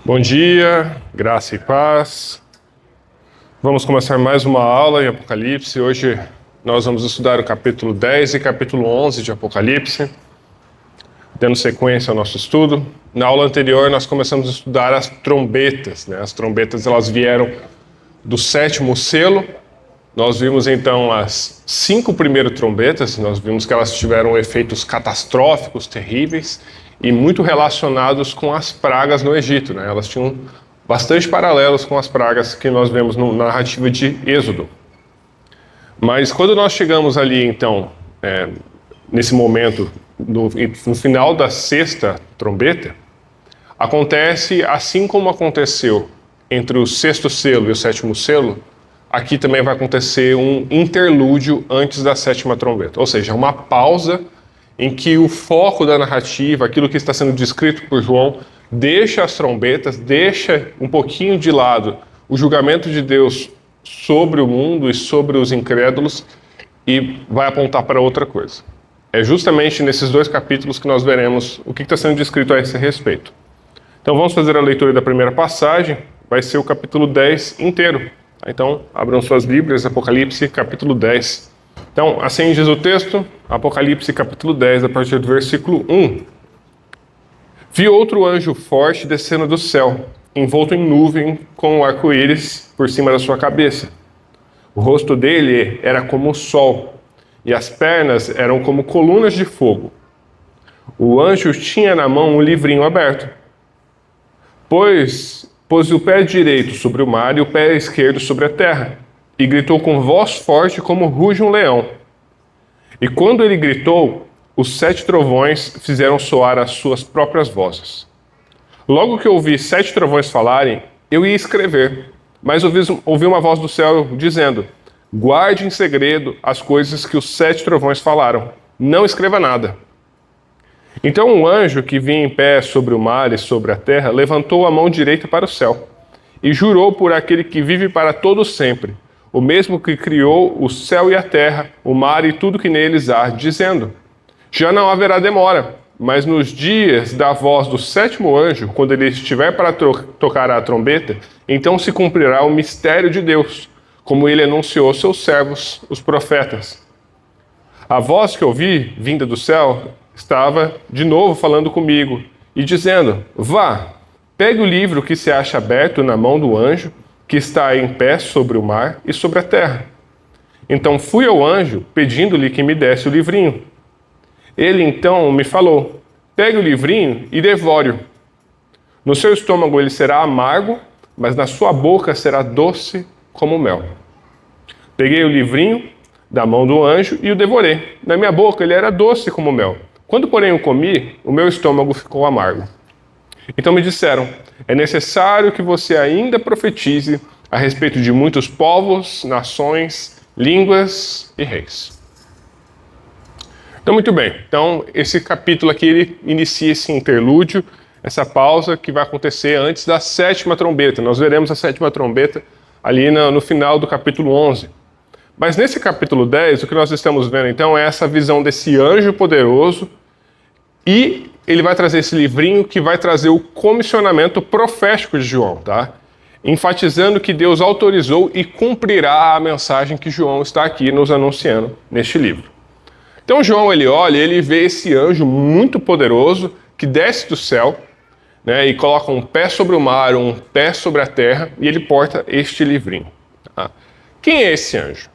Bom dia, graça e paz. Vamos começar mais uma aula em Apocalipse. Hoje nós vamos estudar o capítulo 10 e capítulo 11 de Apocalipse, dando sequência ao nosso estudo. Na aula anterior nós começamos a estudar as trombetas, né? As trombetas elas vieram do sétimo selo. Nós vimos então as 5 primeiras trombetas, nós vimos que elas tiveram efeitos catastróficos, terríveis, e muito relacionados com as pragas no Egito, né? Elas tinham bastante paralelos com as pragas que nós vemos na narrativa de Êxodo. Mas quando nós chegamos ali, então, nesse momento, no final da 6ª trombeta, acontece assim como aconteceu entre o 6º selo e o 7º selo, aqui também vai acontecer um interlúdio antes da 7ª trombeta, ou seja, uma pausa em que o foco da narrativa, aquilo que está sendo descrito por João, deixa as trombetas, deixa um pouquinho de lado o julgamento de Deus sobre o mundo e sobre os incrédulos e vai apontar para outra coisa. É justamente nesses 2 capítulos que nós veremos o que está sendo descrito a esse respeito. Então vamos fazer a leitura da primeira passagem, vai ser o capítulo 10 inteiro. Então abram suas Bíblias, Apocalipse capítulo 10. Então, assim diz o texto, Apocalipse capítulo 10, a partir do versículo 1. Vi outro anjo forte descendo do céu, envolto em nuvem com um arco-íris por cima da sua cabeça. O rosto dele era como o sol, e as pernas eram como colunas de fogo. O anjo tinha na mão um livrinho aberto. Pôs o pé direito sobre o mar e o pé esquerdo sobre a terra, e gritou com voz forte como ruge um leão. E quando ele gritou, os 7 trovões fizeram soar as suas próprias vozes. Logo que ouvi 7 trovões falarem, eu ia escrever, mas ouvi uma voz do céu dizendo: guarde em segredo as coisas que os 7 trovões falaram, não escreva nada. Então um anjo que vinha em pé sobre o mar e sobre a terra levantou a mão direita para o céu e jurou por aquele que vive para todo sempre, o mesmo que criou o céu e a terra, o mar e tudo que neles há, dizendo: já não haverá demora, mas nos dias da voz do 7º anjo, quando ele estiver para tocar a trombeta, então se cumprirá o mistério de Deus, como ele anunciou aos seus servos, os profetas. A voz que ouvi, vinda do céu, estava de novo falando comigo e dizendo: vá, pegue o livro que se acha aberto na mão do anjo, que está em pé sobre o mar e sobre a terra. Então fui ao anjo, pedindo-lhe que me desse o livrinho. Ele então me falou: pegue o livrinho e devore-o. No seu estômago ele será amargo, mas na sua boca será doce como mel. Peguei o livrinho da mão do anjo e o devorei. Na minha boca ele era doce como mel. Quando, porém, o comi, o meu estômago ficou amargo. Então me disseram: é necessário que você ainda profetize a respeito de muitos povos, nações, línguas e reis. Então, muito bem. Então, esse capítulo aqui, ele inicia esse interlúdio, essa pausa que vai acontecer antes da 7ª trombeta. Nós veremos a 7ª trombeta ali no final do capítulo 11. Mas nesse capítulo 10, o que nós estamos vendo, então, é essa visão desse anjo poderoso e ele vai trazer esse livrinho que vai trazer o comissionamento profético de João, tá? Enfatizando que Deus autorizou e cumprirá a mensagem que João está aqui nos anunciando neste livro. Então João, ele olha e ele vê esse anjo muito poderoso que desce do céu, né, e coloca um pé sobre o mar, um pé sobre a terra, e ele porta este livrinho. Tá? Quem é esse anjo?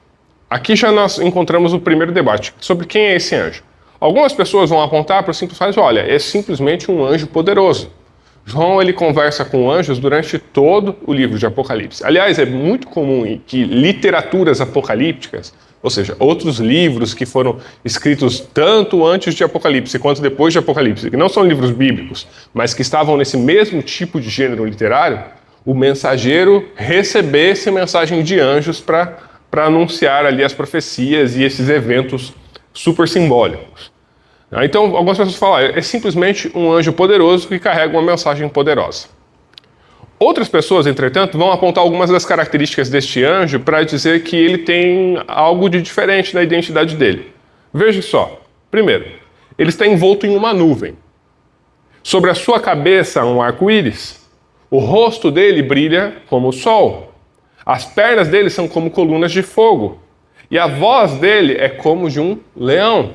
Aqui já nós encontramos o primeiro debate sobre quem é esse anjo. Algumas pessoas vão apontar para o simples fato, olha, é simplesmente um anjo poderoso. João, ele conversa com anjos durante todo o livro de Apocalipse. Aliás, é muito comum que literaturas apocalípticas, ou seja, outros livros que foram escritos tanto antes de Apocalipse quanto depois de Apocalipse, que não são livros bíblicos, mas que estavam nesse mesmo tipo de gênero literário, o mensageiro recebesse mensagem de anjos para anunciar ali as profecias e esses eventos super simbólicos. Então, algumas pessoas falam, é simplesmente um anjo poderoso que carrega uma mensagem poderosa. Outras pessoas, entretanto, vão apontar algumas das características deste anjo para dizer que ele tem algo de diferente na identidade dele. Veja só. Primeiro, ele está envolto em uma nuvem. Sobre a sua cabeça, um arco-íris. O rosto dele brilha como o sol. As pernas dele são como colunas de fogo. E a voz dele é como de um leão.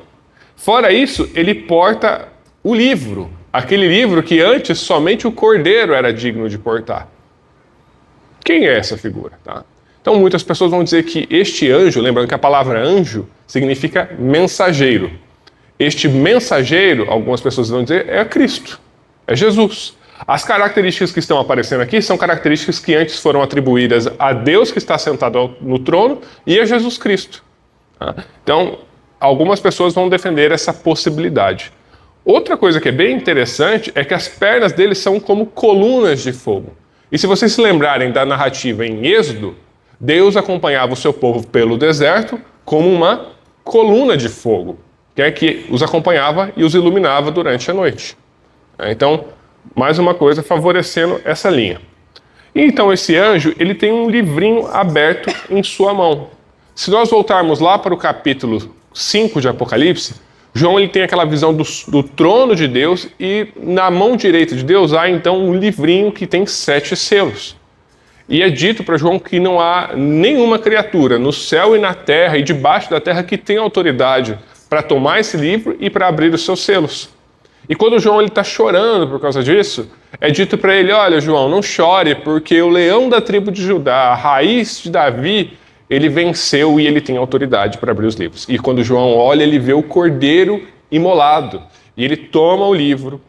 Fora isso, ele porta o livro. Aquele livro que antes somente o cordeiro era digno de portar. Quem é essa figura? Tá? Então muitas pessoas vão dizer que este anjo, lembrando que a palavra anjo significa mensageiro. Este mensageiro, algumas pessoas vão dizer, é Cristo, é Jesus. As características que estão aparecendo aqui são características que antes foram atribuídas a Deus que está sentado no trono e a Jesus Cristo. Tá? Então, algumas pessoas vão defender essa possibilidade. Outra coisa que é bem interessante é que as pernas dele são como colunas de fogo. E se vocês se lembrarem da narrativa em Êxodo, Deus acompanhava o seu povo pelo deserto como uma coluna de fogo, que os acompanhava e os iluminava durante a noite. Então, mais uma coisa favorecendo essa linha. E então esse anjo, ele tem um livrinho aberto em sua mão. Se nós voltarmos lá para o capítulo 5 de Apocalipse, João ele tem aquela visão do trono de Deus e na mão direita de Deus há então um livrinho que tem 7 selos. E é dito para João que não há nenhuma criatura no céu e na terra e debaixo da terra que tenha autoridade para tomar esse livro e para abrir os seus selos. E quando João está chorando por causa disso, é dito para ele, olha João, não chore, porque o leão da tribo de Judá, a raiz de Davi, ele venceu e ele tem autoridade para abrir os livros. E quando João olha, ele vê o cordeiro imolado. E ele toma o livro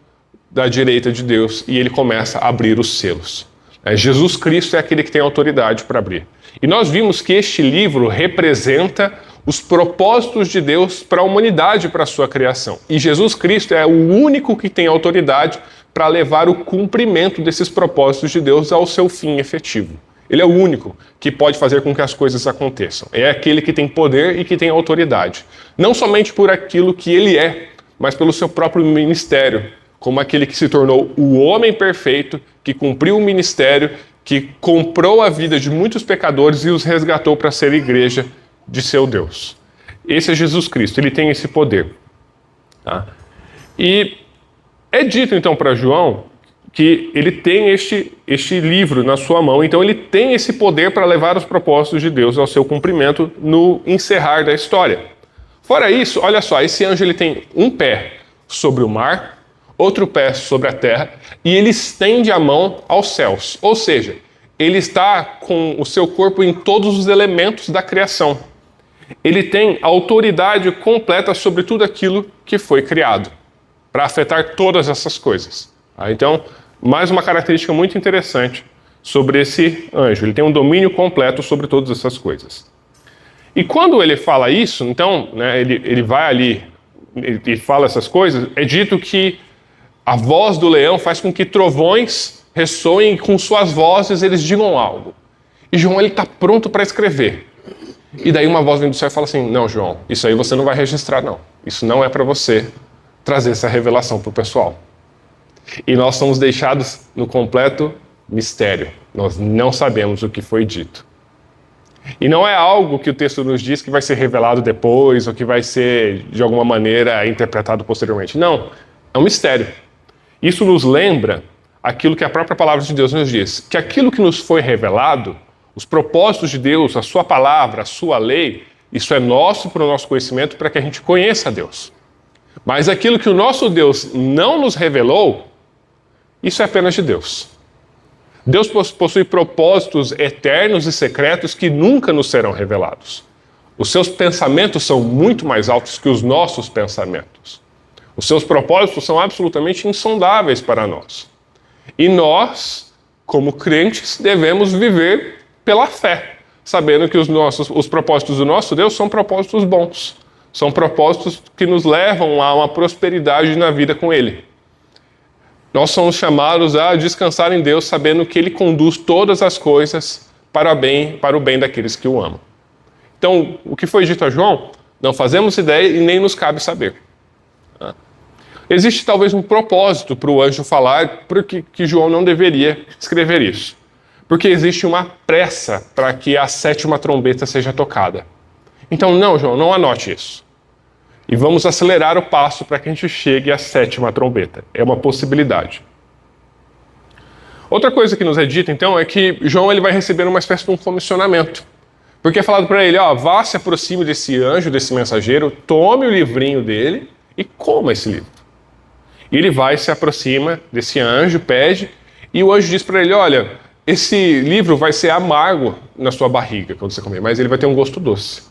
da direita de Deus e ele começa a abrir os selos. Jesus Cristo é aquele que tem autoridade para abrir. E nós vimos que este livro representa os propósitos de Deus para a humanidade, para a sua criação. E Jesus Cristo é o único que tem autoridade para levar o cumprimento desses propósitos de Deus ao seu fim efetivo. Ele é o único que pode fazer com que as coisas aconteçam. É aquele que tem poder e que tem autoridade. Não somente por aquilo que ele é, mas pelo seu próprio ministério, como aquele que se tornou o homem perfeito, que cumpriu o ministério, que comprou a vida de muitos pecadores e os resgatou para ser igreja de seu Deus. Esse é Jesus Cristo, ele tem esse poder. Tá? E é dito então para João que ele tem este livro na sua mão, então ele tem esse poder para levar os propósitos de Deus ao seu cumprimento no encerrar da história. Fora isso, olha só, esse anjo ele tem um pé sobre o mar, outro pé sobre a terra, e ele estende a mão aos céus. Ou seja, ele está com o seu corpo em todos os elementos da criação. Ele tem autoridade completa sobre tudo aquilo que foi criado, para afetar todas essas coisas. Então, mais uma característica muito interessante sobre esse anjo. Ele tem um domínio completo sobre todas essas coisas. E quando ele fala isso, então, né, ele vai ali e fala essas coisas, é dito que a voz do leão faz com que trovões ressoem e com suas vozes eles digam algo. E João está pronto para escrever. E daí uma voz vem do céu e fala assim, não João, isso aí você não vai registrar não. Isso não é para você trazer essa revelação para o pessoal. E nós somos deixados no completo mistério. Nós não sabemos o que foi dito. E não é algo que o texto nos diz que vai ser revelado depois ou que vai ser, de alguma maneira, interpretado posteriormente. Não, é um mistério. Isso nos lembra aquilo que a própria palavra de Deus nos diz, que aquilo que nos foi revelado, os propósitos de Deus, a sua palavra, a sua lei, isso é nosso para o nosso conhecimento, para que a gente conheça a Deus. Mas aquilo que o nosso Deus não nos revelou, isso é apenas de Deus. Deus possui propósitos eternos e secretos que nunca nos serão revelados. Os seus pensamentos são muito mais altos que os nossos pensamentos. Os seus propósitos são absolutamente insondáveis para nós. E nós, como crentes, devemos viver pela fé, sabendo que os propósitos do nosso Deus são propósitos bons. São propósitos que nos levam a uma prosperidade na vida com Ele. Nós somos chamados a descansar em Deus, sabendo que Ele conduz todas as coisas para o bem daqueles que o amam. Então, o que foi dito a João, não fazemos ideia e nem nos cabe saber. Existe talvez um propósito para o anjo falar, porque que João não deveria escrever isso. Porque existe uma pressa para que a 7ª trombeta seja tocada. Então, não, João, não anote isso. E vamos acelerar o passo para que a gente chegue à 7ª trombeta. É uma possibilidade. Outra coisa que nos é dita, então, é que João ele vai receber uma espécie de um comissionamento. Porque é falado para ele, vá, se aproxime desse anjo, desse mensageiro, tome o livrinho dele e coma esse livro. E ele vai, se aproxima desse anjo, pede, e o anjo diz para ele, olha, esse livro vai ser amargo na sua barriga quando você comer, mas ele vai ter um gosto doce.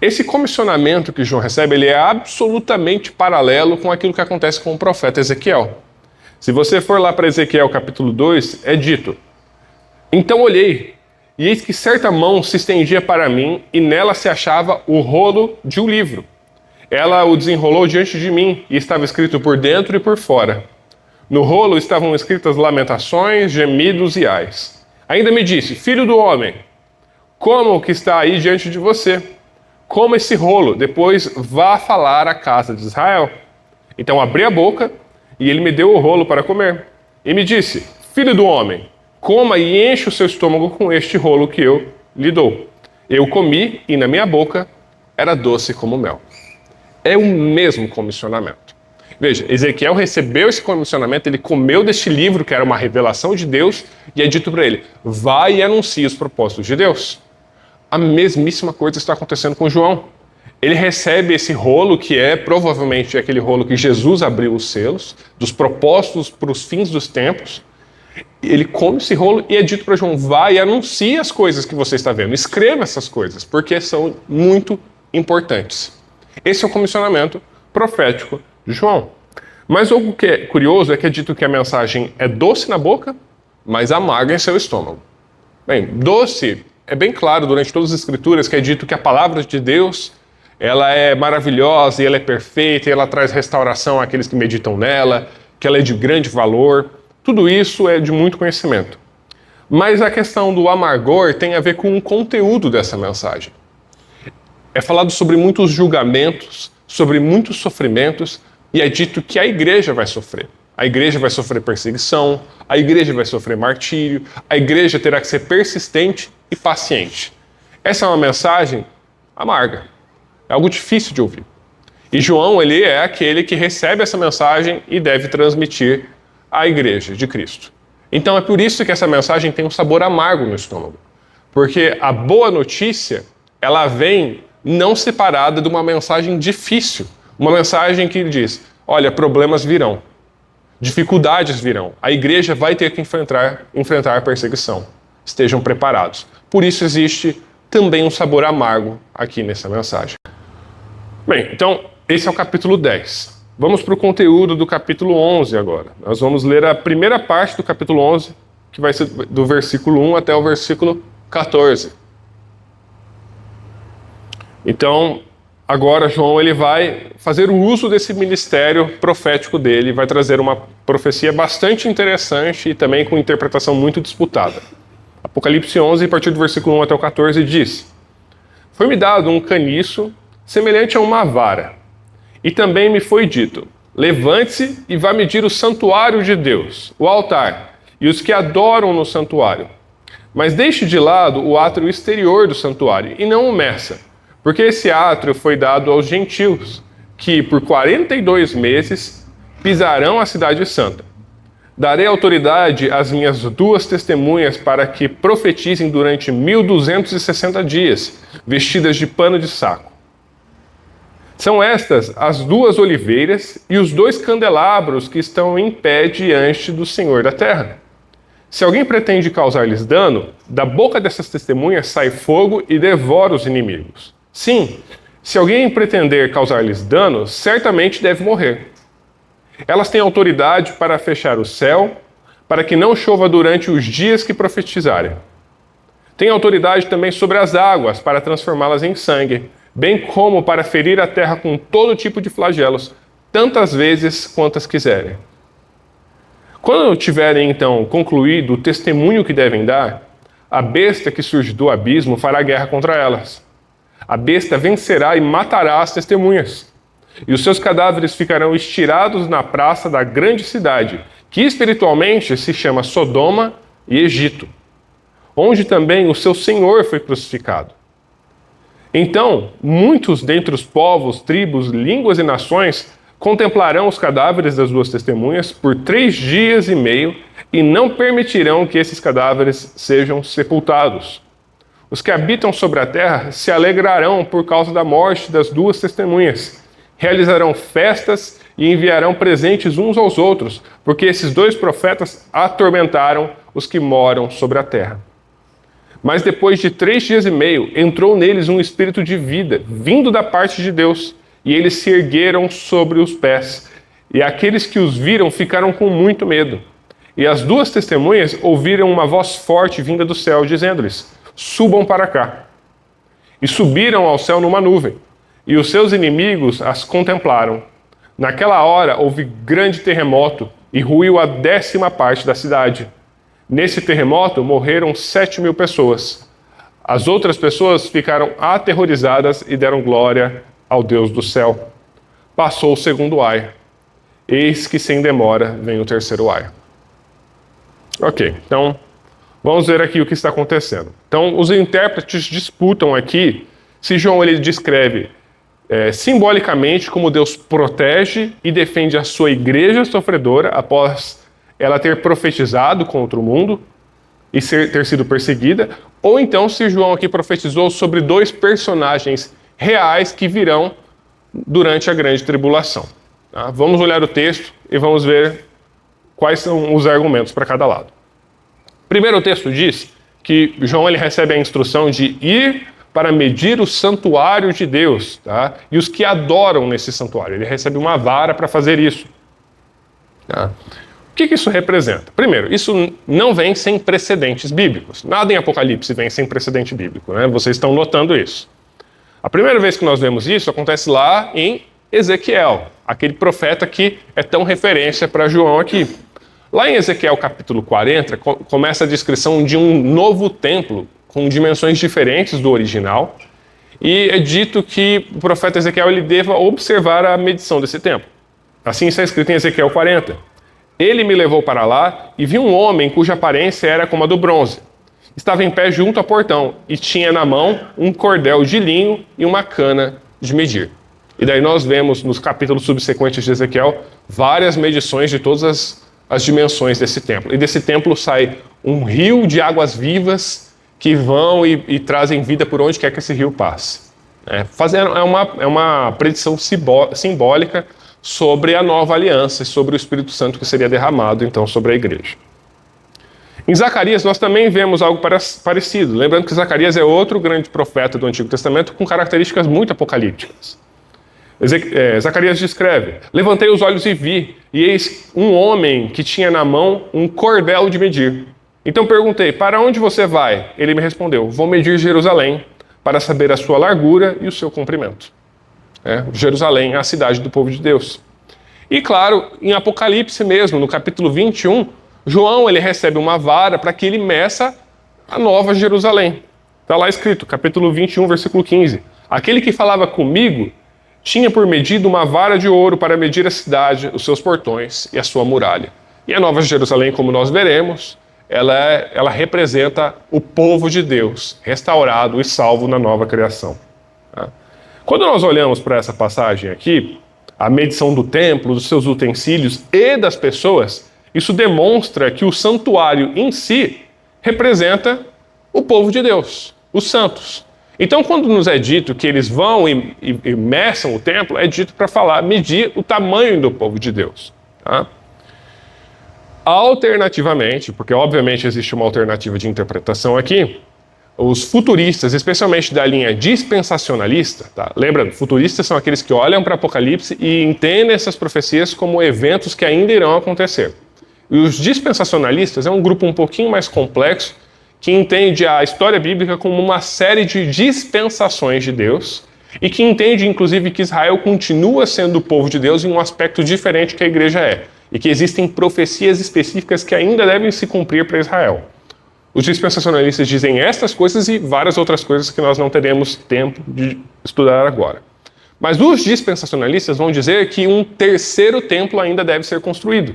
Esse comissionamento que João recebe, ele é absolutamente paralelo com aquilo que acontece com o profeta Ezequiel. Se você for lá para Ezequiel capítulo 2, é dito, então olhei, e eis que certa mão se estendia para mim, e nela se achava o rolo de um livro. Ela o desenrolou diante de mim, e estava escrito por dentro e por fora. No rolo estavam escritas lamentações, gemidos e ais. Ainda me disse, filho do homem, coma o que está aí diante de você. Coma esse rolo, depois vá falar à casa de Israel. Então abri a boca, e ele me deu o rolo para comer. E me disse, filho do homem, coma e enche o seu estômago com este rolo que eu lhe dou. Eu comi e na minha boca era doce como mel. É o mesmo comissionamento. Veja, Ezequiel recebeu esse comissionamento, ele comeu deste livro, que era uma revelação de Deus, e é dito para ele, vai e anuncie os propósitos de Deus. A mesmíssima coisa está acontecendo com João. Ele recebe esse rolo, que é provavelmente aquele rolo que Jesus abriu os selos, dos propósitos para os fins dos tempos. Ele come esse rolo e é dito para João, vai e anuncie as coisas que você está vendo. Escreva essas coisas, porque são muito importantes. Esse é o comissionamento profético de João. Mas algo que é curioso é que é dito que a mensagem é doce na boca, mas amarga em seu estômago. Bem, doce é bem claro durante todas as escrituras que é dito que a palavra de Deus ela é maravilhosa e ela é perfeita e ela traz restauração àqueles que meditam nela, que ela é de grande valor. Tudo isso é de muito conhecimento. Mas a questão do amargor tem a ver com o conteúdo dessa mensagem. É falado sobre muitos julgamentos, sobre muitos sofrimentos, e é dito que a igreja vai sofrer. A igreja vai sofrer perseguição, a igreja vai sofrer martírio, a igreja terá que ser persistente e paciente. Essa é uma mensagem amarga, é algo difícil de ouvir. E João, ele é aquele que recebe essa mensagem e deve transmitir à igreja de Cristo. Então é por isso que essa mensagem tem um sabor amargo no estômago. Porque a boa notícia, ela vem não separada de uma mensagem difícil. Uma mensagem que diz, olha, problemas virão, dificuldades virão, a igreja vai ter que enfrentar a perseguição. Estejam preparados. Por isso existe também um sabor amargo aqui nessa mensagem. Bem, então esse é o capítulo 10. Vamos para o conteúdo do capítulo 11 agora. Nós vamos ler a primeira parte do capítulo 11, que vai ser do versículo 1 até o versículo 14. Então, agora João ele vai fazer o uso desse ministério profético dele, vai trazer uma profecia bastante interessante e também com interpretação muito disputada. Apocalipse 11, a partir do versículo 1 até o 14, diz: Foi-me dado um caniço semelhante a uma vara, e também me foi dito, levante-se e vá medir o santuário de Deus, o altar, e os que adoram no santuário. Mas deixe de lado o átrio exterior do santuário, e não o meça, porque esse átrio foi dado aos gentios, que por 42 meses pisarão a cidade santa. Darei autoridade às minhas duas testemunhas para que profetizem durante 1260 dias, vestidas de pano de saco. São estas as duas oliveiras e os dois candelabros que estão em pé diante do Senhor da terra. Se alguém pretende causar-lhes dano, da boca dessas testemunhas sai fogo e devora os inimigos. Sim, se alguém pretender causar-lhes dano, certamente deve morrer. Elas têm autoridade para fechar o céu, para que não chova durante os dias que profetizarem. Têm autoridade também sobre as águas, para transformá-las em sangue, bem como para ferir a terra com todo tipo de flagelos, tantas vezes quantas quiserem. Quando tiverem, então, concluído o testemunho que devem dar, a besta que surge do abismo fará guerra contra elas. A besta vencerá e matará as testemunhas. E os seus cadáveres ficarão estirados na praça da grande cidade, que espiritualmente se chama Sodoma e Egito, onde também o seu Senhor foi crucificado. Então, muitos dentre os povos, tribos, línguas e nações contemplarão os cadáveres das duas testemunhas por 3 dias e meio e não permitirão que esses cadáveres sejam sepultados. Os que habitam sobre a terra se alegrarão por causa da morte das duas testemunhas. Realizarão festas e enviarão presentes uns aos outros, porque esses dois profetas atormentaram os que moram sobre a terra. Mas depois de 3 dias e meio, entrou neles um espírito de vida, vindo da parte de Deus, e eles se ergueram sobre os pés. E aqueles que os viram ficaram com muito medo. E as duas testemunhas ouviram uma voz forte vinda do céu, dizendo-lhes: subam para cá. E subiram ao céu numa nuvem, e os seus inimigos as contemplaram. Naquela hora houve grande terremoto, e ruiu a 10ª parte da cidade. Nesse terremoto morreram 7.000 pessoas. As outras pessoas ficaram aterrorizadas e deram glória ao Deus do céu. Passou o segundo ai. Eis que sem demora vem o terceiro ai. Ok, então vamos ver aqui o que está acontecendo. Então os intérpretes disputam aqui se João ele descreve simbolicamente como Deus protege e defende a sua igreja sofredora após ela ter profetizado contra o mundo e ter sido perseguida, ou então se João aqui profetizou sobre 2 personagens reais que virão durante a grande tribulação. Tá? Vamos olhar o texto e vamos ver quais são os argumentos para cada lado. Primeiro, o texto diz que João ele recebe a instrução de ir para medir o santuário de Deus, tá? E os que adoram nesse santuário. Ele recebe uma vara para fazer isso. Tá? O que isso representa? Primeiro, isso não vem sem precedentes bíblicos. Nada em Apocalipse vem sem precedente bíblico, né? Vocês estão notando isso. A primeira vez que nós vemos isso acontece lá em Ezequiel, aquele profeta que é tão referência para João aqui. Lá em Ezequiel capítulo 40, começa a descrição de um novo templo com dimensões diferentes do original, e é dito que o profeta Ezequiel ele deva observar a medição desse templo. Assim está escrito em Ezequiel 40. Ele me levou para lá e vi um homem cuja aparência era como a do bronze. Estava em pé junto ao portão e tinha na mão um cordel de linho e uma cana de medir. E daí nós vemos nos capítulos subsequentes de Ezequiel várias medições de todas as dimensões desse templo. E desse templo sai um rio de águas vivas que vão e trazem vida por onde quer que esse rio passe. É uma predição simbólica sobre a nova aliança e sobre o Espírito Santo que seria derramado, então, sobre a igreja. Em Zacarias, nós também vemos algo parecido. Lembrando que Zacarias é outro grande profeta do Antigo Testamento com características muito apocalípticas. Zacarias descreve: levantei os olhos e vi, e eis um homem que tinha na mão um cordel de medir. Então perguntei: para onde você vai? Ele me respondeu: vou medir Jerusalém, para saber a sua largura e o seu comprimento. Jerusalém é a cidade do povo de Deus. E claro, em Apocalipse mesmo, no capítulo 21, João ele recebe uma vara para que ele meça a nova Jerusalém. Está lá escrito, capítulo 21, versículo 15. Aquele que falava comigo tinha por medida uma vara de ouro para medir a cidade, os seus portões e a sua muralha. E a nova Jerusalém, como nós veremos, ela representa o povo de Deus, restaurado e salvo na nova criação. Tá? Quando nós olhamos para essa passagem aqui, a medição do templo, dos seus utensílios e das pessoas, isso demonstra que o santuário em si representa o povo de Deus, os santos. Então, quando nos é dito que eles vão e meçam o templo, é dito para medir o tamanho do povo de Deus. Tá? Alternativamente, porque obviamente existe uma alternativa de interpretação aqui, os futuristas, especialmente da linha dispensacionalista, tá? Lembrando, futuristas são aqueles que olham para o Apocalipse e entendem essas profecias como eventos que ainda irão acontecer. E os dispensacionalistas é um grupo um pouquinho mais complexo, que entende a história bíblica como uma série de dispensações de Deus e que entende, inclusive, que Israel continua sendo o povo de Deus em um aspecto diferente que a igreja é e que existem profecias específicas que ainda devem se cumprir para Israel. Os dispensacionalistas dizem estas coisas e várias outras coisas que nós não teremos tempo de estudar agora. Mas os dispensacionalistas vão dizer que um terceiro templo ainda deve ser construído.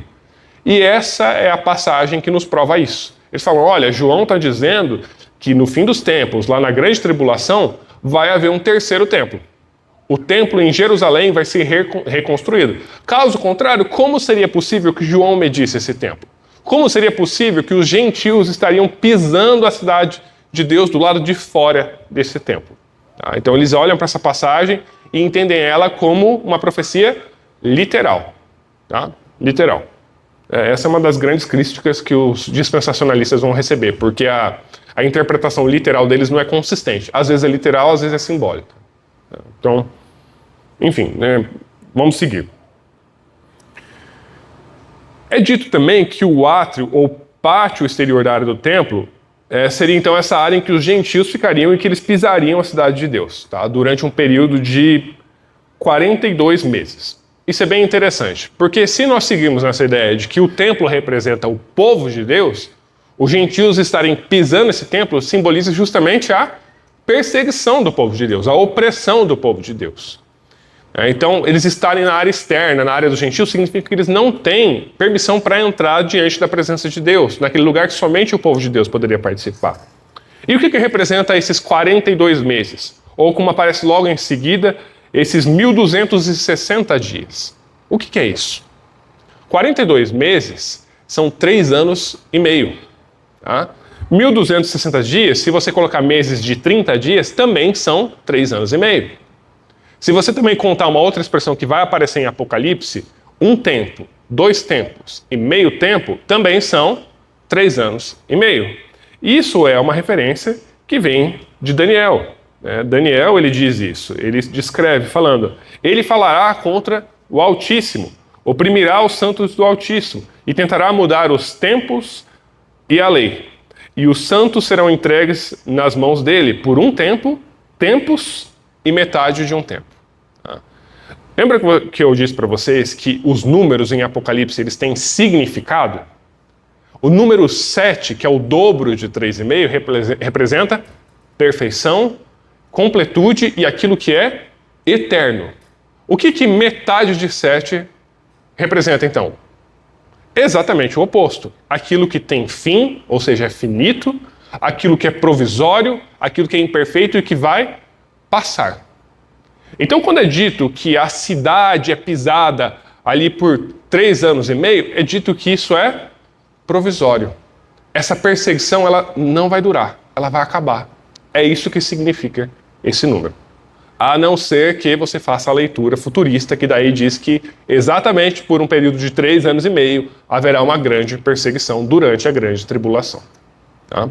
E essa é a passagem que nos prova isso. Eles falam, olha, João está dizendo que no fim dos tempos, lá na grande tribulação, vai haver um terceiro templo. O templo em Jerusalém vai ser reconstruído. Caso contrário, como seria possível que João medisse esse templo? Como seria possível que os gentios estariam pisando a cidade de Deus do lado de fora desse templo? Tá? Então eles olham para essa passagem e entendem ela como uma profecia literal. Tá? Literal. Essa é uma das grandes críticas que os dispensacionalistas vão receber, porque a interpretação literal deles não é consistente. Às vezes é literal, às vezes é simbólica. Então, enfim, né, vamos seguir. É dito também que o átrio ou pátio exterior da área do templo seria então essa área em que os gentios ficariam e que eles pisariam a cidade de Deus, tá? Durante um período de 42 meses. Isso é bem interessante, porque se nós seguirmos nessa ideia de que o templo representa o povo de Deus, os gentios estarem pisando esse templo simboliza justamente a perseguição do povo de Deus, a opressão do povo de Deus. Então, eles estarem na área externa, na área dos gentios, significa que eles não têm permissão para entrar diante da presença de Deus, naquele lugar que somente o povo de Deus poderia participar. E o que representa esses 42 meses? Ou, como aparece logo em seguida, esses 1.260 dias. O que é isso? 42 meses são 3 anos e meio. Tá? 1.260 dias, se você colocar meses de 30 dias, também são 3 anos e meio. Se você também contar uma outra expressão que vai aparecer em Apocalipse, 1 tempo, 2 tempos e meio tempo, também são 3 anos e meio. Isso é uma referência que vem de Daniel. Daniel, ele diz isso, ele descreve falando, ele falará contra o Altíssimo, oprimirá os santos do Altíssimo e tentará mudar os tempos e a lei. E os santos serão entregues nas mãos dele por 1 tempo, tempos e metade de 1 tempo. Tá? Lembra que eu disse para vocês que os números em Apocalipse eles têm significado? O número 7, que é o dobro de 3,5, representa perfeição, completude e aquilo que é eterno. O que metade de 7 representa então? Exatamente o oposto. Aquilo que tem fim, ou seja, é finito, aquilo que é provisório, aquilo que é imperfeito e que vai passar. Então, quando é dito que a cidade é pisada ali por 3 anos e meio, é dito que isso é provisório. Essa perseguição ela não vai durar, ela vai acabar. É isso que significa esse número. A não ser que você faça a leitura futurista, que daí diz que exatamente por um período de 3 anos e meio haverá uma grande perseguição durante a grande tribulação. Tá?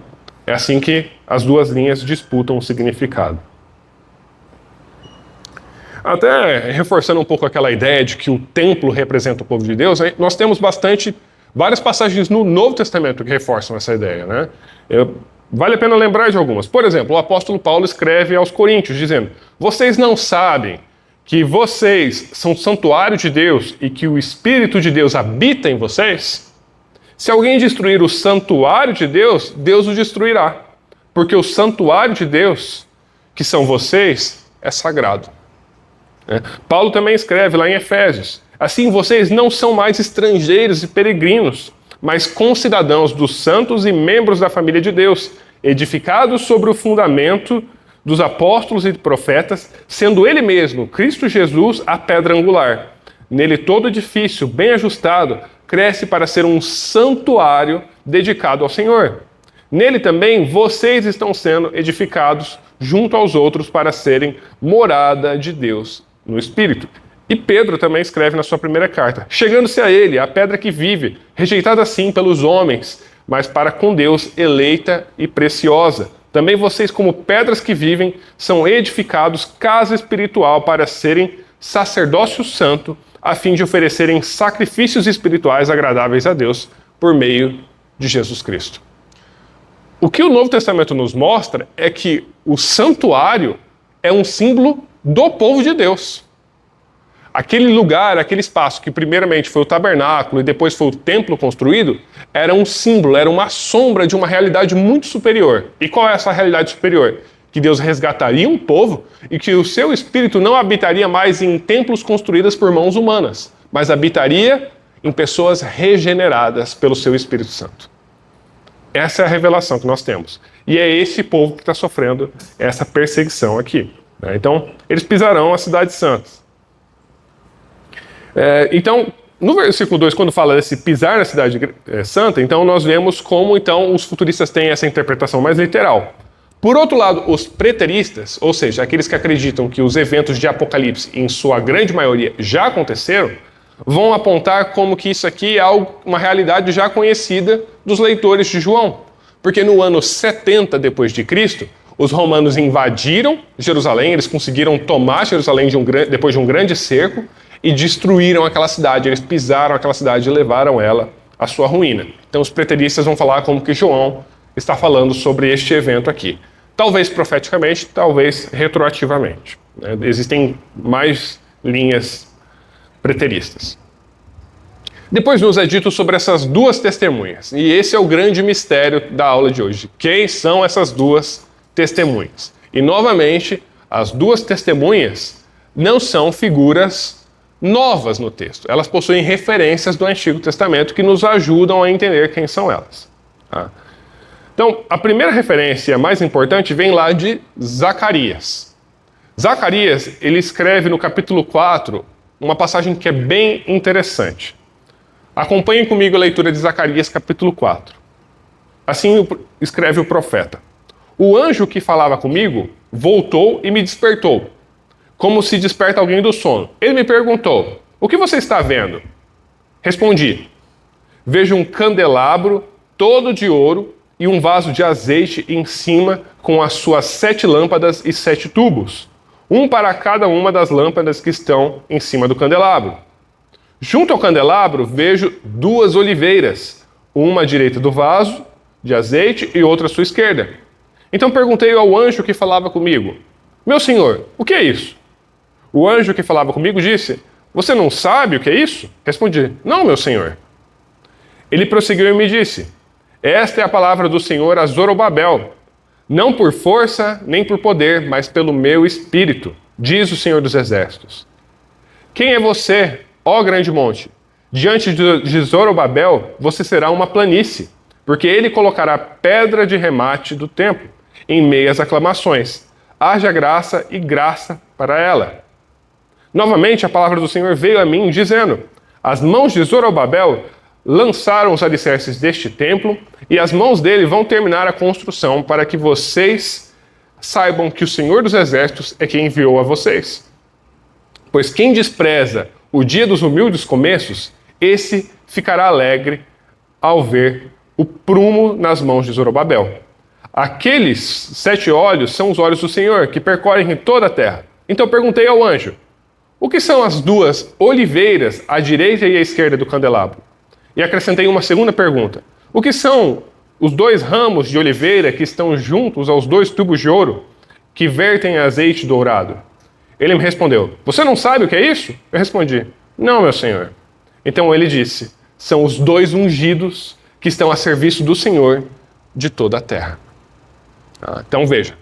É assim que as duas linhas disputam o significado. Até reforçando um pouco aquela ideia de que o templo representa o povo de Deus, nós temos várias passagens no Novo Testamento que reforçam essa ideia, né? Vale a pena lembrar de algumas. Por exemplo, o apóstolo Paulo escreve aos Coríntios, dizendo: vocês não sabem que vocês são santuário de Deus e que o Espírito de Deus habita em vocês? Se alguém destruir o santuário de Deus, Deus o destruirá. Porque o santuário de Deus, que são vocês, é sagrado. Paulo também escreve lá em Efésios: assim vocês não são mais estrangeiros e peregrinos, mas concidadãos dos santos e membros da família de Deus, edificados sobre o fundamento dos apóstolos e profetas, sendo ele mesmo, Cristo Jesus, a pedra angular. Nele todo edifício, bem ajustado, cresce para ser um santuário dedicado ao Senhor. Nele também vocês estão sendo edificados junto aos outros para serem morada de Deus no Espírito. E Pedro também escreve na sua primeira carta: chegando-se a ele, a pedra que vive, rejeitada sim pelos homens, mas para com Deus eleita e preciosa. Também vocês, como pedras que vivem, são edificados casa espiritual para serem sacerdócio santo, a fim de oferecerem sacrifícios espirituais agradáveis a Deus por meio de Jesus Cristo. O que o Novo Testamento nos mostra é que o santuário é um símbolo do povo de Deus. Aquele lugar, aquele espaço que primeiramente foi o tabernáculo e depois foi o templo construído, era um símbolo, era uma sombra de uma realidade muito superior. E qual é essa realidade superior? Que Deus resgataria um povo e que o seu espírito não habitaria mais em templos construídos por mãos humanas, mas habitaria em pessoas regeneradas pelo seu Espírito Santo. Essa é a revelação que nós temos. E é esse povo que está sofrendo essa perseguição aqui. Então, eles pisarão a cidade santa. Então, no versículo 2, quando fala desse pisar na cidade santa, então nós vemos como então os futuristas têm essa interpretação mais literal. Por outro lado, os preteristas, ou seja, aqueles que acreditam que os eventos de Apocalipse, em sua grande maioria, já aconteceram, vão apontar como que isso aqui é uma realidade já conhecida dos leitores de João. Porque no ano 70 depois de Cristo, os romanos invadiram Jerusalém, eles conseguiram tomar Jerusalém depois de um grande cerco e destruíram aquela cidade. Eles pisaram aquela cidade e levaram ela à sua ruína. Então os preteristas vão falar como que João está falando sobre este evento aqui. Talvez profeticamente, talvez retroativamente. Existem mais linhas preteristas. Depois nos é dito sobre essas duas testemunhas. E esse é o grande mistério da aula de hoje. Quem são essas duas testemunhas? E novamente, as duas testemunhas não são figuras novas no texto. Elas possuem referências do Antigo Testamento que nos ajudam a entender quem são elas. Então, a primeira referência mais importante vem lá de Zacarias. Zacarias, ele escreve no capítulo 4 uma passagem que é bem interessante. Acompanhem comigo a leitura de Zacarias, capítulo 4. Assim escreve o profeta. O anjo que falava comigo voltou e me despertou, como se desperta alguém do sono. Ele me perguntou, o que você está vendo? Respondi, vejo um candelabro todo de ouro e um vaso de azeite em cima com as suas 7 lâmpadas e 7 tubos, um para cada uma das lâmpadas que estão em cima do candelabro. Junto ao candelabro vejo 2 oliveiras, uma à direita do vaso de azeite e outra à sua esquerda. Então perguntei ao anjo que falava comigo, meu senhor, o que é isso? O anjo que falava comigo disse, você não sabe o que é isso? Respondi, não, meu senhor. Ele prosseguiu e me disse, esta é a palavra do Senhor a Zorobabel, não por força nem por poder, mas pelo meu espírito, diz o Senhor dos Exércitos. Quem é você, ó grande monte? Diante de Zorobabel, você será uma planície, porque ele colocará pedra de remate do templo, em meias aclamações. Haja graça e graça para ela. Novamente, a palavra do Senhor veio a mim, dizendo, as mãos de Zorobabel lançaram os alicerces deste templo, e as mãos dele vão terminar a construção, para que vocês saibam que o Senhor dos Exércitos é quem enviou a vocês. Pois quem despreza o dia dos humildes começos, esse ficará alegre ao ver o prumo nas mãos de Zorobabel. Aqueles 7 olhos são os olhos do Senhor, que percorrem toda a terra. Então perguntei ao anjo, o que são as 2 oliveiras à direita e à esquerda do candelabro? E acrescentei uma segunda pergunta. O que são os 2 ramos de oliveira que estão juntos aos 2 tubos de ouro que vertem azeite dourado? Ele me respondeu, você não sabe o que é isso? Eu respondi, não, meu senhor. Então ele disse, são os 2 ungidos que estão a serviço do Senhor de toda a terra. Então veja,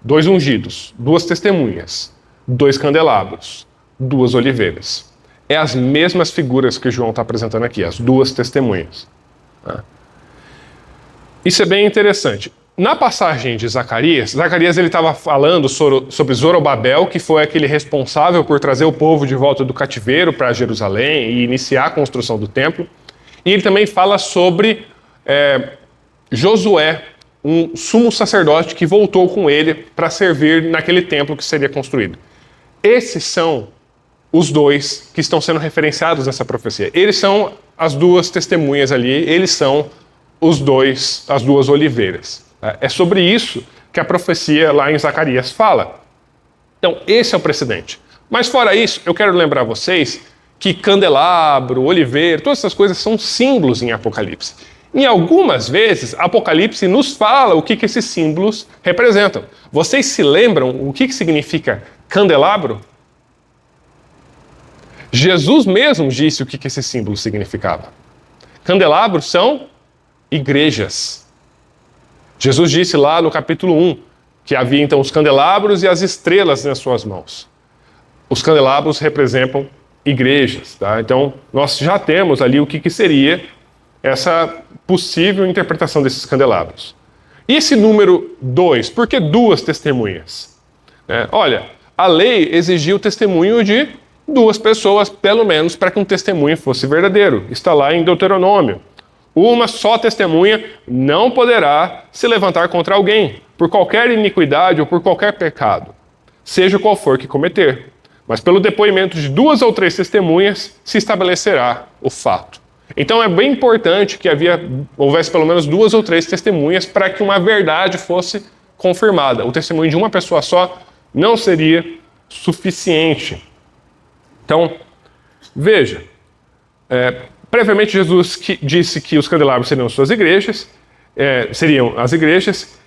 2 ungidos, 2 testemunhas, 2 candelabros, 2 oliveiras. É as mesmas figuras que João está apresentando aqui, as 2 testemunhas. Isso é bem interessante. Na passagem de Zacarias ele estava falando sobre Zorobabel, que foi aquele responsável por trazer o povo de volta do cativeiro para Jerusalém e iniciar a construção do templo. E ele também fala sobre Josué, um sumo sacerdote que voltou com ele para servir naquele templo que seria construído. Esses são os 2 que estão sendo referenciados nessa profecia. Eles são as 2 testemunhas ali, eles são as 2 oliveiras. É sobre isso que a profecia lá em Zacarias fala. Então, esse é o precedente. Mas fora isso, eu quero lembrar vocês que candelabro, oliveira, todas essas coisas são símbolos em Apocalipse. E algumas vezes, Apocalipse nos fala o que esses símbolos representam. Vocês se lembram o que significa candelabro? Jesus mesmo disse o que esse símbolo significava. Candelabros são igrejas. Jesus disse lá no capítulo 1 que havia então os candelabros e as estrelas nas suas mãos. Os candelabros representam igrejas. Tá? Então, nós já temos ali o que seria essa possível interpretação desses candelabros. E esse número 2, por que 2 testemunhas? Olha, a lei exigia o testemunho de 2 pessoas, pelo menos, para que um testemunho fosse verdadeiro. Está lá em Deuteronômio. Uma só testemunha não poderá se levantar contra alguém, por qualquer iniquidade ou por qualquer pecado, seja qual for que cometer. Mas pelo depoimento de 2 ou 3 testemunhas se estabelecerá o fato. Então é bem importante que houvesse pelo menos 2 ou 3 testemunhas para que uma verdade fosse confirmada. O testemunho de uma pessoa só não seria suficiente. Então, veja, previamente Jesus disse que os candelabros seriam suas igrejas, seriam as igrejas,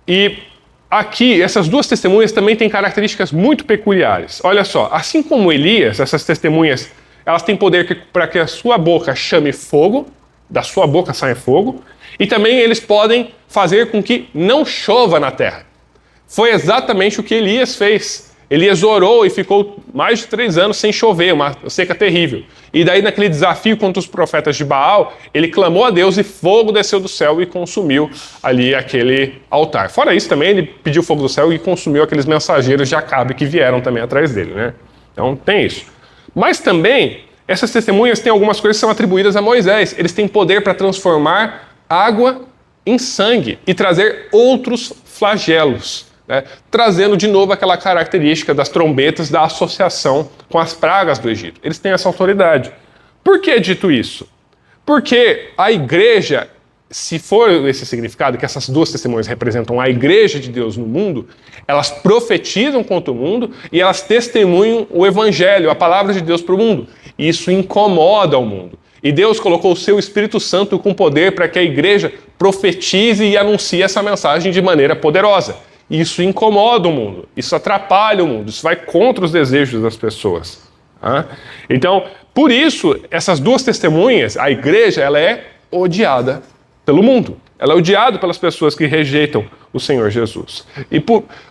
e aqui essas 2 testemunhas também têm características muito peculiares. Olha só, assim como Elias, essas testemunhas, elas têm poder para que a sua boca chame fogo, da sua boca saia fogo, e também eles podem fazer com que não chova na terra. Foi exatamente o que Elias fez. Elias orou e ficou mais de 3 anos sem chover, uma seca terrível. E daí, naquele desafio contra os profetas de Baal, ele clamou a Deus e fogo desceu do céu e consumiu ali aquele altar. Fora isso também, ele pediu fogo do céu e consumiu aqueles mensageiros de Acabe que vieram também atrás dele, né? Então, tem isso. Mas também, essas testemunhas têm algumas coisas que são atribuídas a Moisés. Eles têm poder para transformar água em sangue e trazer outros flagelos. Trazendo de novo aquela característica das trombetas da associação com as pragas do Egito. Eles têm essa autoridade. Por que dito isso? Porque a igreja, se for esse significado, que essas 2 testemunhas representam a igreja de Deus no mundo, elas profetizam contra o mundo e elas testemunham o evangelho, a palavra de Deus para o mundo. Isso incomoda o mundo. E Deus colocou o seu Espírito Santo com poder para que a igreja profetize e anuncie essa mensagem de maneira poderosa. Isso incomoda o mundo, isso atrapalha o mundo, isso vai contra os desejos das pessoas. Então, por isso, essas 2 testemunhas, a igreja, ela é odiada pelo mundo. Ela é odiada pelas pessoas que rejeitam o Senhor Jesus.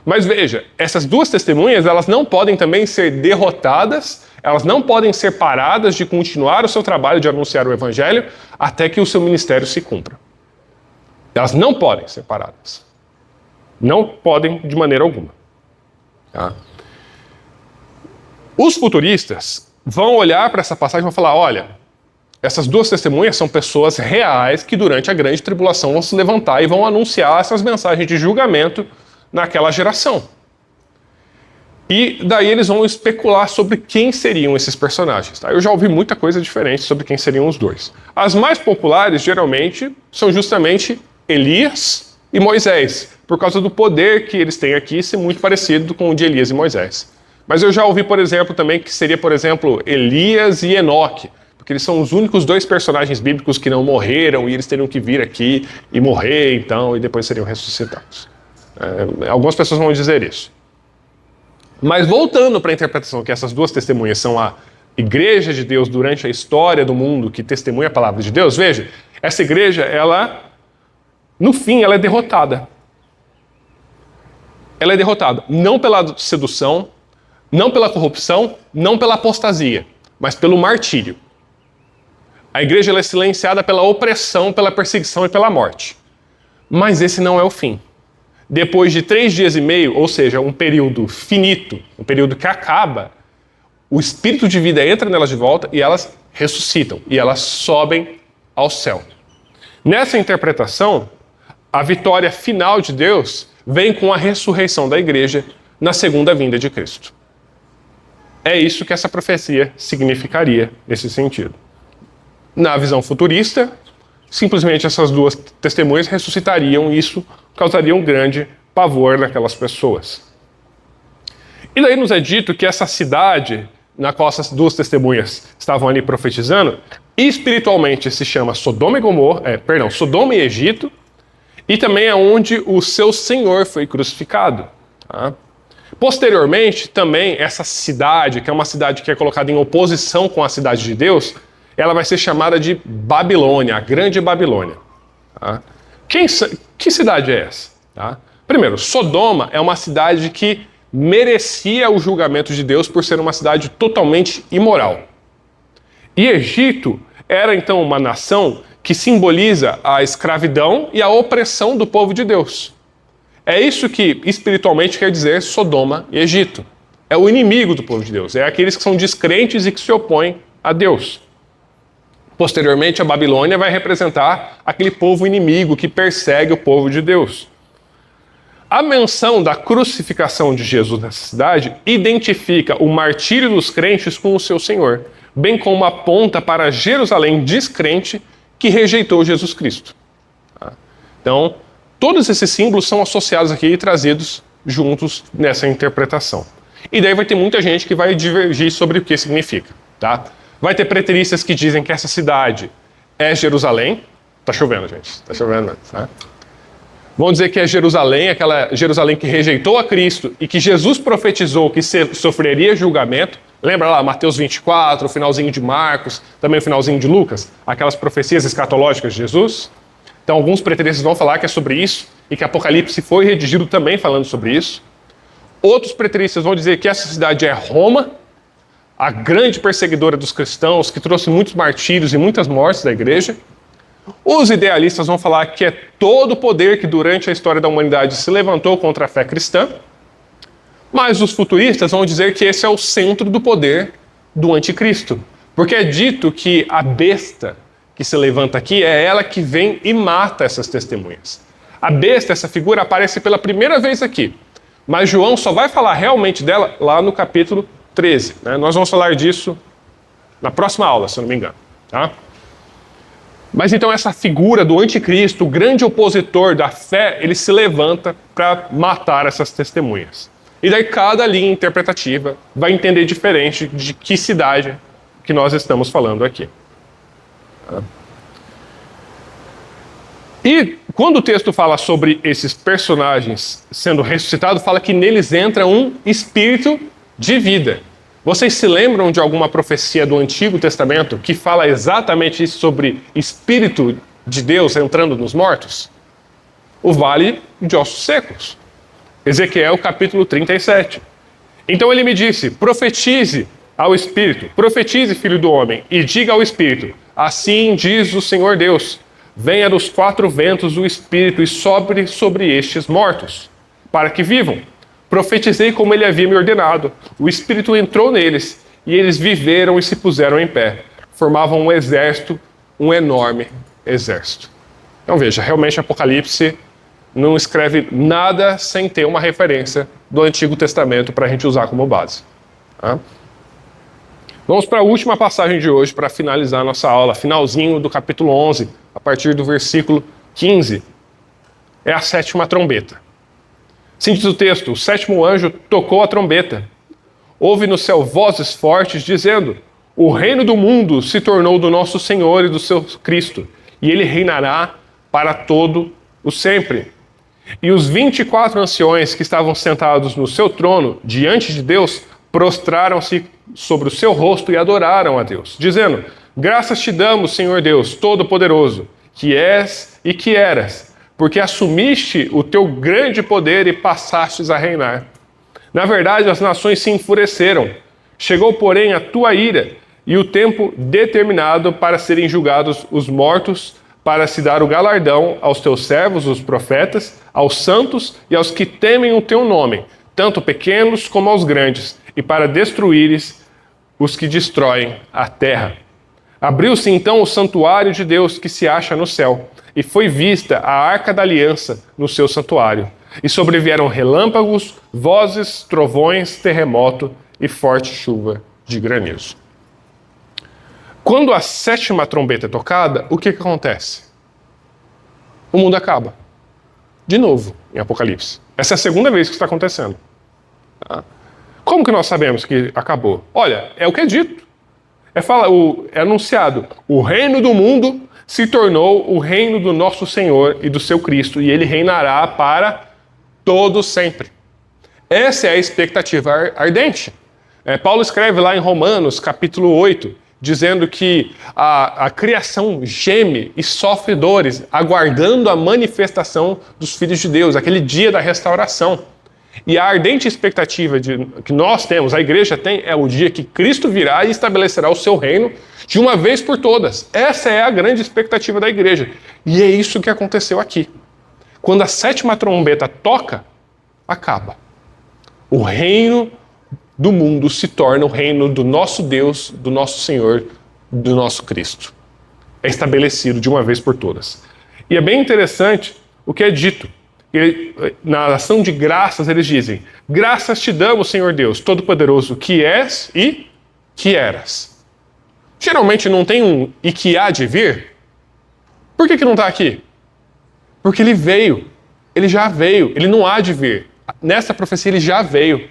Mas veja, essas 2 testemunhas, elas não podem também ser derrotadas, elas não podem ser paradas de continuar o seu trabalho de anunciar o evangelho até que o seu ministério se cumpra. Elas não podem ser paradas. Não podem de maneira alguma. Os futuristas vão olhar para essa passagem e vão falar, olha, essas 2 testemunhas são pessoas reais que durante a grande tribulação vão se levantar e vão anunciar essas mensagens de julgamento naquela geração. E daí eles vão especular sobre quem seriam esses personagens. Eu já ouvi muita coisa diferente sobre quem seriam os 2. As mais populares, geralmente, são justamente Elias e Moisés, por causa do poder que eles têm aqui ser muito parecido com o de Elias e Moisés. Mas eu já ouvi, por exemplo, também que seria, por exemplo, Elias e Enoque, porque eles são os únicos 2 personagens bíblicos que não morreram e eles teriam que vir aqui e morrer, então, e depois seriam ressuscitados. Algumas pessoas vão dizer isso. Mas voltando para a interpretação que essas 2 testemunhas são a igreja de Deus durante a história do mundo que testemunha a palavra de Deus, veja, essa igreja, ela, no fim, ela é derrotada. Ela é derrotada não pela sedução, não pela corrupção, não pela apostasia, mas pelo martírio. A igreja ela é silenciada pela opressão, pela perseguição e pela morte. Mas esse não é o fim. Depois de 3 dias e meio, ou seja, um período finito, um período que acaba, o espírito de vida entra nelas de volta e elas ressuscitam, e elas sobem ao céu. Nessa interpretação, a vitória final de Deus vem com a ressurreição da igreja na segunda vinda de Cristo. É isso que essa profecia significaria nesse sentido. Na visão futurista, simplesmente essas 2 testemunhas ressuscitariam e isso causaria um grande pavor naquelas pessoas. E daí nos é dito que essa cidade na qual essas 2 testemunhas estavam ali profetizando, espiritualmente se chama Sodoma e Egito, e também é onde o seu Senhor foi crucificado. Posteriormente, também, essa cidade, que é uma cidade que é colocada em oposição com a cidade de Deus, ela vai ser chamada de Babilônia, a Grande Babilônia. Que cidade é essa? Primeiro, Sodoma é uma cidade que merecia o julgamento de Deus por ser uma cidade totalmente imoral. E Egito era, então, uma nação que simboliza a escravidão e a opressão do povo de Deus. É isso que espiritualmente quer dizer Sodoma e Egito. é o inimigo do povo de Deus, é aqueles que são descrentes e que se opõem a Deus. Posteriormente, a Babilônia vai representar aquele povo inimigo que persegue o povo de Deus. A menção da crucificação de Jesus nessa cidade identifica o martírio dos crentes com o seu Senhor, bem como aponta para Jerusalém descrente que rejeitou Jesus Cristo. Então, todos esses símbolos são associados aqui e trazidos juntos nessa interpretação. E daí vai ter muita gente que vai divergir sobre o que significa, tá? Vai ter preteristas que dizem que essa cidade é Jerusalém. Tá chovendo, gente. Tá chovendo, tá? Vão dizer que é Jerusalém, aquela Jerusalém que rejeitou a Cristo e que Jesus profetizou que sofreria julgamento. Lembra lá, Mateus 24, o finalzinho de Marcos, também o finalzinho de Lucas? Aquelas profecias escatológicas de Jesus. Então, alguns preteristas vão falar que é sobre isso e que Apocalipse foi redigido também falando sobre isso. Outros preteristas vão dizer que essa cidade é Roma, a grande perseguidora dos cristãos, que trouxe muitos martírios e muitas mortes da igreja. Os idealistas vão falar que é todo o poder que durante a história da humanidade se levantou contra a fé cristã. Mas os futuristas vão dizer que esse é o centro do poder do anticristo. Porque é dito que a besta que se levanta aqui é ela que vem e mata essas testemunhas. A besta, essa figura, aparece pela primeira vez aqui. Mas João só vai falar realmente dela lá no capítulo 13. Né? Nós vamos falar disso na próxima aula, se eu não me engano. Tá? Mas então essa figura do anticristo, o grande opositor da fé, ele se levanta para matar essas testemunhas. E daí cada linha interpretativa vai entender diferente de que cidade que nós estamos falando aqui. E quando o texto fala sobre esses personagens sendo ressuscitados, fala que neles entra um espírito de vida. Vocês se lembram de alguma profecia do Antigo Testamento que fala exatamente isso sobre Espírito de Deus entrando nos mortos? O Vale de Ossos Secos. Ezequiel capítulo 37. Então ele me disse, profetize ao Espírito, profetize, filho do homem, e diga ao Espírito, assim diz o Senhor Deus, venha dos quatro ventos o Espírito e sobre estes mortos, para que vivam. Profetizei como ele havia me ordenado. O Espírito entrou neles, e eles viveram e se puseram em pé. Formavam um exército, um enorme exército. Então veja, realmente Apocalipse não escreve nada sem ter uma referência do Antigo Testamento para a gente usar como base. Tá? Vamos para a última passagem de hoje para finalizar a nossa aula, finalzinho do capítulo 11, a partir do versículo 15. É a sétima trombeta. Assim diz o texto, o sétimo anjo tocou a trombeta. Houve no céu vozes fortes dizendo, o reino do mundo se tornou do nosso Senhor e do seu Cristo, e ele reinará para todo o sempre. E os 24 anciões que estavam sentados no seu trono, diante de Deus, prostraram-se sobre o seu rosto e adoraram a Deus, dizendo, graças te damos, Senhor Deus, Todo-Poderoso, que és e que eras, porque assumiste o teu grande poder e passastes a reinar. Na verdade, as nações se enfureceram. Chegou, porém, a tua ira e o tempo determinado para serem julgados os mortos, para se dar o galardão aos teus servos, os profetas, aos santos e aos que temem o teu nome, tanto pequenos como aos grandes, e para destruíres os que destroem a terra. Abriu-se então o santuário de Deus que se acha no céu, e foi vista a arca da aliança no seu santuário. E sobrevieram relâmpagos, vozes, trovões, terremoto e forte chuva de granizo. Quando a sétima trombeta é tocada, o que acontece? O mundo acaba. De novo, em Apocalipse. Essa é a segunda vez que está acontecendo. Como que nós sabemos que acabou? Olha, é o que é dito. É anunciado. O reino do mundo se tornou o reino do nosso Senhor e do seu Cristo, e ele reinará para todo sempre. Essa é a expectativa ardente. Paulo escreve lá em Romanos, capítulo 8, dizendo que a criação geme e sofre dores, aguardando a manifestação dos filhos de Deus, aquele dia da restauração. E a ardente expectativa que nós temos, a igreja tem, é o dia que Cristo virá e estabelecerá o seu reino de uma vez por todas. Essa é a grande expectativa da igreja. E é isso que aconteceu aqui. Quando a sétima trombeta toca, acaba. O reino do mundo se torna o reino do nosso Deus, do nosso Senhor, do nosso Cristo. É estabelecido de uma vez por todas. E é bem interessante o que é dito. Na ação de graças eles dizem: graças te damos, Senhor Deus, Todo-Poderoso, que és e que eras. Geralmente não tem um e que há de vir. Por que não está aqui? Porque ele veio. Ele já veio. Ele não há de vir. Nessa profecia ele já veio.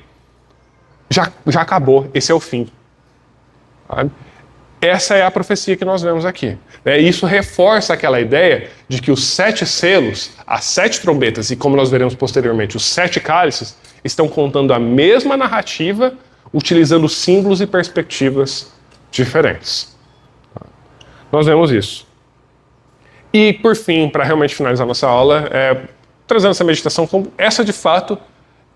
Já acabou. Esse é o fim. Sabe? Essa é a profecia que nós vemos aqui. Isso reforça aquela ideia de que os 7 selos, as 7 trombetas e, como nós veremos posteriormente, os 7 cálices, estão contando a mesma narrativa, utilizando símbolos e perspectivas diferentes. Nós vemos isso. E, por fim, para realmente finalizar nossa aula, trazendo essa meditação, como essa, de fato,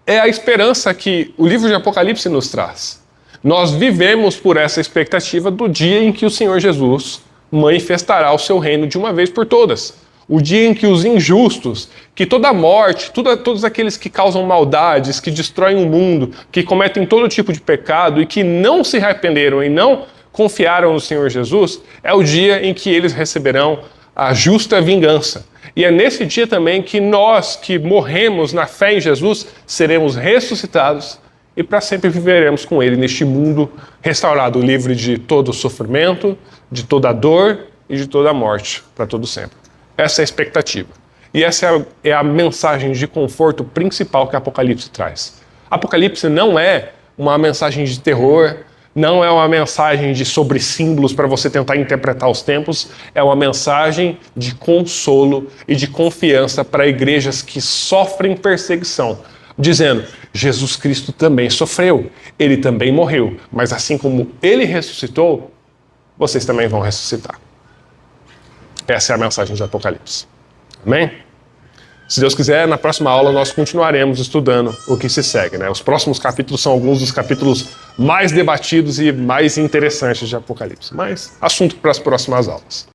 é a esperança que o livro de Apocalipse nos traz. Nós vivemos por essa expectativa do dia em que o Senhor Jesus manifestará o seu reino de uma vez por todas. O dia em que os injustos, que toda a morte, todos aqueles que causam maldades, que destroem o mundo, que cometem todo tipo de pecado e que não se arrependeram e não confiaram no Senhor Jesus, é o dia em que eles receberão a justa vingança. E é nesse dia também que nós, que morremos na fé em Jesus, seremos ressuscitados e para sempre viveremos com Ele neste mundo restaurado, livre de todo o sofrimento, de toda a dor e de toda a morte, para todo sempre. Essa é a expectativa. E essa é a mensagem de conforto principal que Apocalipse traz. Apocalipse não é uma mensagem de terror, não é uma mensagem sobre símbolos para você tentar interpretar os tempos, é uma mensagem de consolo e de confiança para igrejas que sofrem perseguição, dizendo: Jesus Cristo também sofreu, Ele também morreu, mas assim como Ele ressuscitou, vocês também vão ressuscitar. Essa é a mensagem de Apocalipse. Amém? Se Deus quiser, na próxima aula nós continuaremos estudando o que se segue, Os próximos capítulos são alguns dos capítulos mais debatidos e mais interessantes de Apocalipse, mas assunto para as próximas aulas.